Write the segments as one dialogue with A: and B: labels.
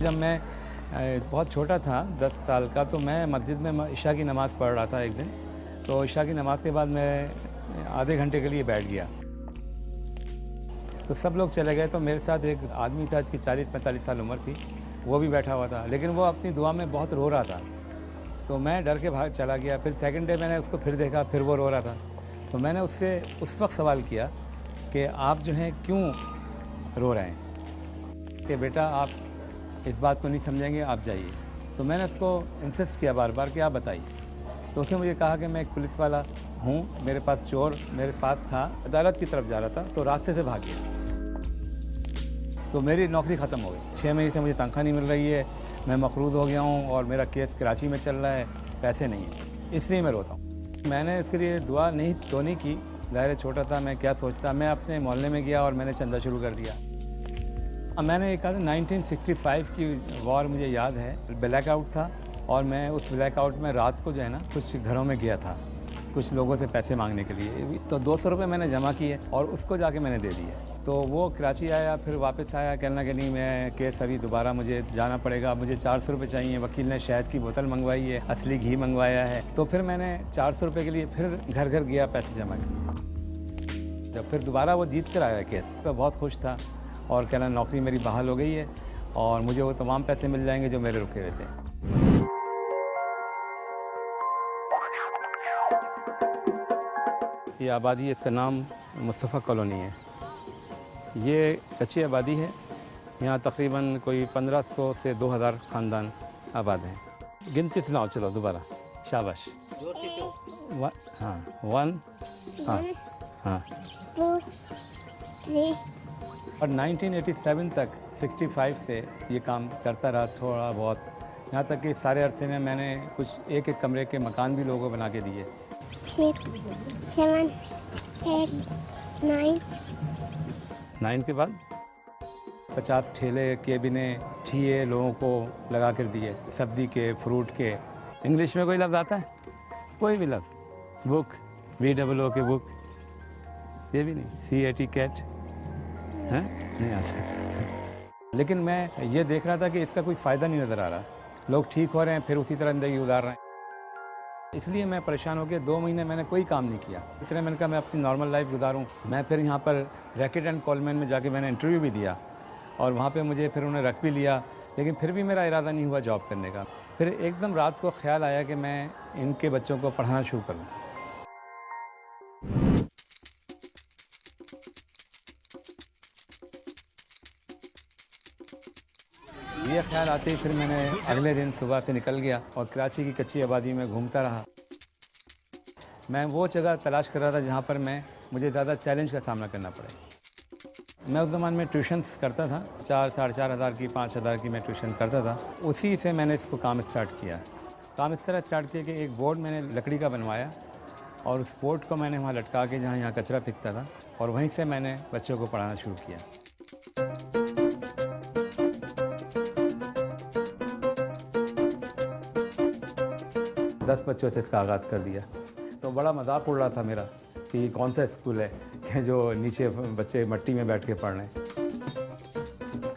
A: जब मैं बहुत छोटा था 10 साल का, तो मैं मस्जिद में इशा की नमाज़ पढ़ रहा था एक दिन। तो इशा की नमाज़ के बाद मैं आधे घंटे के लिए बैठ गया, तो सब लोग चले गए। तो मेरे साथ एक आदमी था जिसकी 40-45 साल उम्र थी, वो भी बैठा हुआ था, लेकिन वो अपनी दुआ में बहुत रो रहा था। तो मैं डर के भाग चला गया। फिर सेकंड डे मैंने उसको फिर देखा, फिर वो रो रहा था। तो मैंने उससे उस वक्त सवाल किया कि आप जो हैं क्यों रो रहे हैं, कि बेटा आप इस बात को नहीं समझेंगे, आप जाइए। तो मैंने उसको इंसिस्ट किया बार बार कि आप बताइए। तो उसने मुझे कहा कि मैं एक पुलिस वाला हूँ, मेरे पास चोर मेरे पास था, अदालत की तरफ जा रहा था, तो रास्ते से भाग गया। तो मेरी नौकरी ख़त्म हो गई। 6 महीने से मुझे तनख्वाह नहीं मिल रही है, मैं मकरूद हो गया हूँ और मेरा केस कराची में चल रहा है, पैसे नहीं हैं, इसलिए मैं रोता हूँ। मैंने इसके लिए दुआ नहीं की, ज़ाहिर छोटा था, मैं क्या सोचता। मैं अपने मोहल्ले में गया और मैंने चंदा शुरू कर दिया। मैंने एक 1965 की वॉर मुझे याद है, ब्लैक आउट था और मैं उस ब्लैक आउट में रात को जो है ना कुछ घरों में गया था कुछ लोगों से पैसे मांगने के लिए। तो 200 रुपये मैंने जमा किए और उसको जाके मैंने दे दिए। तो वो कराची आया, फिर वापस आया, कहना कि नहीं मैं केस अभी दोबारा मुझे जाना पड़ेगा, मुझे 400 रुपये चाहिए। वकील ने शहद की बोतल मंगवाई है, असली घी मंगवाया है। तो फिर मैंने 400 रुपये के लिए फिर घर घर गया, पैसे जमा किए। जब फिर दोबारा वो जीत कर आया केस, तो बहुत खुश था और कहना नौकरी मेरी बहाल हो गई है और मुझे वो तमाम पैसे मिल जाएंगे जो मेरे रुके हुए थे। ये आबादी है, इसका नाम मुस्तफ़ा कॉलोनी है। ये कच्ची आबादी है, यहाँ तकरीबन कोई 1500 से 2000 ख़ानदान आबाद हैं। गिनती सुनाओ, चलो दोबारा, शाबाश। हाँ 1 हाँ
B: 2 3।
A: और 1987 तक 65 से ये काम करता रहा थोड़ा बहुत, यहाँ तक कि सारे अरसे में मैंने कुछ एक कमरे के मकान भी लोगों को बना के दिए।
B: 6 7 8
A: 9 के बाद 50 ठेले केबिने ठिए लोगों को लगा कर दिए, सब्ज़ी के, फ्रूट के। इंग्लिश में कोई लफ्ज़ आता है? कोई भी लफ्ज़? बुक, BOO के बुक, ये भी नहीं, CAT कैट है नहीं आता। लेकिन मैं ये देख रहा था कि इसका कोई फ़ायदा नहीं नज़र आ रहा। लोग ठीक हो रहे हैं, फिर उसी तरह ज़िंदगी गुजार रहे हैं। इसलिए मैं परेशान हो गया। 2 महीने मैंने कोई काम नहीं किया। इसलिए मैंने कहा मैं अपनी नॉर्मल लाइफ गुजारूं। मैं फिर यहाँ पर रैकेट एंड कॉलमैन में जाके मैंने इंटरव्यू भी दिया और वहाँ पे मुझे फिर उन्होंने रख भी लिया, लेकिन फिर भी मेरा इरादा नहीं हुआ जॉब करने का। फिर एकदम रात को ख्याल आया कि मैं इनके बच्चों को पढ़ाना शुरू करूँ। ये ख्याल आते ही फिर मैंने अगले दिन सुबह से निकल गया और कराची की कच्ची आबादी में घूमता रहा। मैं वो जगह तलाश कर रहा था जहाँ पर मुझे ज़्यादा चैलेंज का सामना करना पड़े। मैं उस ज़माने में ट्यूशन्स करता था, 4-4.5 हज़ार की, 5 हज़ार की मैं ट्यूशन करता था। उसी से मैंने इसको काम स्टार्ट किया। काम इस तरह स्टार्ट किया कि एक बोर्ड मैंने लकड़ी का बनवाया और उस बोर्ड को मैंने वहाँ लटका के जहाँ यहाँ कचरा फेंकता था और वहीं से मैंने बच्चों को पढ़ाना शुरू किया। दस बच्चों से इसका आगाज़ कर दिया। तो बड़ा मजाक उड़ रहा था मेरा कि ये कौन सा स्कूल है कि जो नीचे बच्चे मट्टी में बैठ के पढ़ रहे हैं।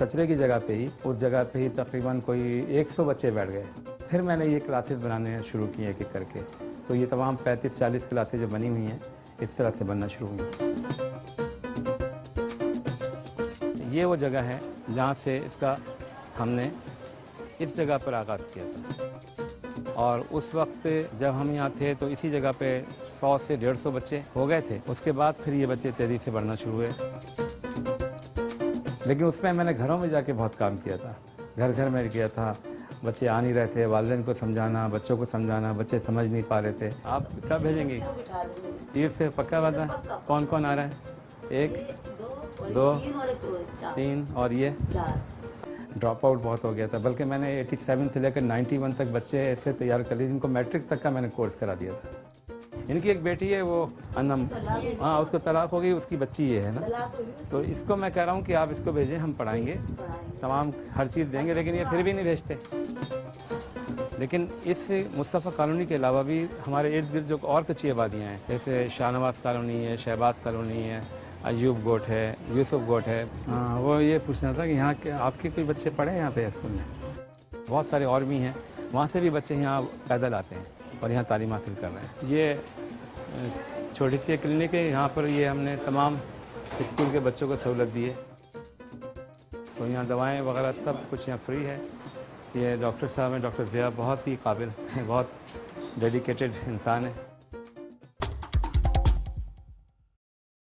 A: कचरे की जगह पे ही, उस जगह पे ही तकरीबन कोई 100 बच्चे बैठ गए। फिर मैंने ये क्लासेस बनाने शुरू किए एक एक करके। तो ये तमाम 35-40 क्लासेस जो बनी हुई हैं इस तरह से बनना शुरू हुई। ये वो जगह है जहाँ से इसका हमने इस जगह पर आगाज़ किया था और उस वक्त जब हम यहाँ थे तो इसी जगह पे 100 से 150 बच्चे हो गए थे। उसके बाद फिर ये बच्चे तेज़ी से बढ़ना शुरू हुए, लेकिन उसमें मैंने घरों में जाके बहुत काम किया था। घर घर में किया था, बच्चे आ नहीं रहे थे, वालिदैन को समझाना, बच्चों को समझाना, बच्चे समझ नहीं पा रहे थे। आप कब भेजेंगे? 30 से पक्का बात है। कौन कौन आ रहा है? 1 2 3 और ये ड्रॉप आउट बहुत हो गया था। बल्कि मैंने 87 से लेकर 91 तक बच्चे ऐसे तैयार कर लिए जिनको मैट्रिक तक का मैंने कोर्स करा दिया था। इनकी एक बेटी है, वो अनम, हाँ उसको तलाक हो गई, उसकी बच्ची ये है ना। तो इसको मैं कह रहा हूँ कि आप इसको भेजें, हम पढ़ाएंगे, तमाम हर चीज़ देंगे, लेकिन ये फिर भी नहीं भेजते। लेकिन इस मुस्तफ़ा कॉलोनी के अलावा भी हमारे इर्द गिर्द जो और कच्ची आबादियाँ हैं, जैसे शाहनवाज कॉलोनी है, शहबाज कॉलोनी है, अयूब गोट है, यूसुफ गोट है।
C: हाँ, वो ये पूछना था कि यहाँ के आपके कोई बच्चे पढ़े हैं यहाँ पे स्कूल में?
A: बहुत सारे और भी हैं, वहाँ से भी बच्चे यहाँ पैदल आते हैं और यहाँ तालीम हासिल कर रहे हैं। ये छोटी सी क्लिनिक है, यहाँ पर ये हमने तमाम स्कूल के बच्चों को सहूलत दी है। तो यहाँ दवाएं वगैरह सब कुछ यहाँ फ्री है। ये डॉक्टर साहब हैं, डॉक्टर ज़िया, बहुत ही काबिल, बहुत डेडिकेटेड इंसान है।